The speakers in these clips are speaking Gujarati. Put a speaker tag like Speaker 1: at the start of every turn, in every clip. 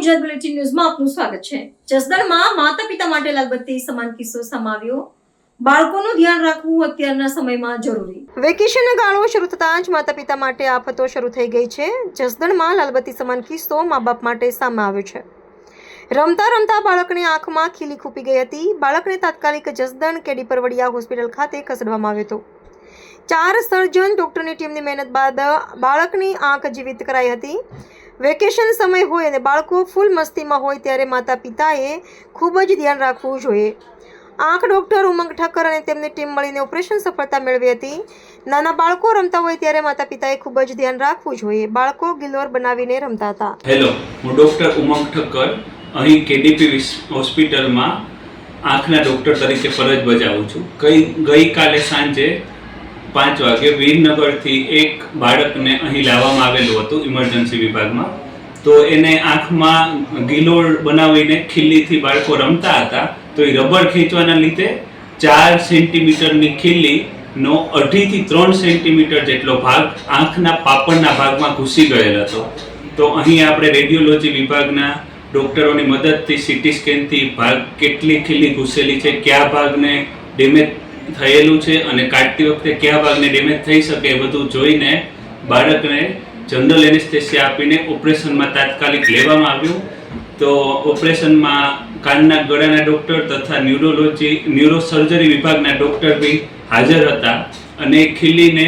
Speaker 1: ગુજરાત બુલેટિન ન્યૂઝમાં આપનું સ્વાગત છે। જસદણમાં માતા પિતા માટે લાલબત્તી સમાન કિસ્સો સામે આવ્યો। બાળકોનું ધ્યાન રાખવું અત્યારના સમયમાં જરૂરી। વેકેશનનો ગાળો શરૂ થતાં જ માતા પિતા માટે આફતો શરૂ થઈ ગઈ છે। જસદણમાં લાલબત્તી સમાન કિસ્સો મા બાપ માટે સામે આવ્યો છે। રમતા રમતા બાળકની આંખમાં ખીલી ખૂપી ગઈ હતી। બાળકને તાત્કાલિક જસદણ કેડી પરવડિયા હોસ્પિટલ ખાતે ખસેડવામાં આવ્યો હતો। 4 સર્જન ડોક્ટરની ટીમની મહેનત બાદ બાળકની આંખ જીવિત કરાઈ હતી। વેકેશન સમય હોય અને બાળકો ફૂલ મસ્તીમાં હોય ત્યારે માતા પિતાએ ખૂબ જ ધ્યાન રાખવું જોઈએ। આંખ ડોક્ટર ઉમંગ ઠક્કર અને તેમની ટીમ મળીને ઓપરેશન સફળતા મેળવી હતી। નાના બાળકો રમતા હોય ત્યારે માતા પિતાએ ખૂબ જ ધ્યાન રાખવું જોઈએ। બાળકો ગિલોર બનાવીને રમતા હતા।
Speaker 2: હેલો, હું ડોક્ટર ઉમંગ ઠક્કર અહીં કેડીપી હોસ્પિટલમાં આંખના ડોક્ટર તરીકે ફરજ બજાવું છું। ગઈકાલે સાંજે 5 વાગે વીરનગરથી એક બાળકને અહીં લાવવામાં આવેલું હતું ઇમરજન્સી વિભાગમાં। તો એને આંખમાં ગિલોળ બનાવીને ખીલીથી બાળકો રમતા હતા। તો એ રબર ખેંચવાના લીધે 4 સેન્ટીમીટરની ખીલીનો 2.5 થી 3 સેન્ટીમીટર જેટલો ભાગ આંખના પાપણના ભાગમાં ઘૂસી ગયેલ હતો। તો અહીં આપણે રેડિયોલોજી વિભાગના ડોક્ટરોની મદદથી સીટી સ્કેનથી ભાગ કેટલી ખીલી ઘૂસેલી છે, કયા ભાગને ડેમેજ થયેલું છે અને કાઢતી વખતે કયા ભાગને ડેમેજ થઈ શકે એ બધું જોઈને બાળકને જનરલ એનેસ્થેસિયા આપીને ઓપરેશનમાં તાત્કાલિક લેવામાં આવ્યું। તો ઓપરેશનમાં કાનના ગળાના ડૉક્ટર તથા ન્યુરોસર્જરી વિભાગના ડૉક્ટર બી હાજર હતા અને ખીલીને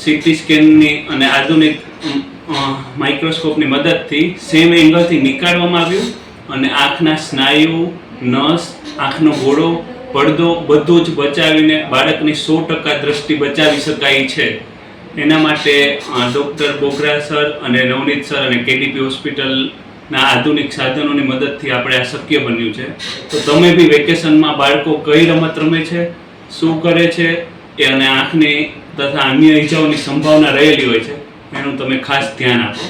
Speaker 2: સીટી સ્કેનની અને આધુનિક માઇક્રોસ્કોપની મદદથી સેમ એંગલથી નીકાળવામાં આવ્યું અને આંખના સ્નાયુ, નસ, આંખનો ગોળો, પડદો બધું જ બચાવીને બાળકની 100% દ્રષ્ટિ બચાવી શકાય છે। એના માટે ડૉક્ટર બોગરા સર અને નવનીત સર અને કેડીપી હોસ્પિટલના આધુનિક સાધનોની મદદથી આપણે આ શક્ય બન્યું છે। તો તમે બી વેકેશનમાં બાળકો કઈ રમત રમે છે, શું કરે છે એ અને આંખની તથા અન્ય ઈજાઓની સંભાવના રહેલી હોય છે એનું તમે ખાસ ધ્યાન આપો।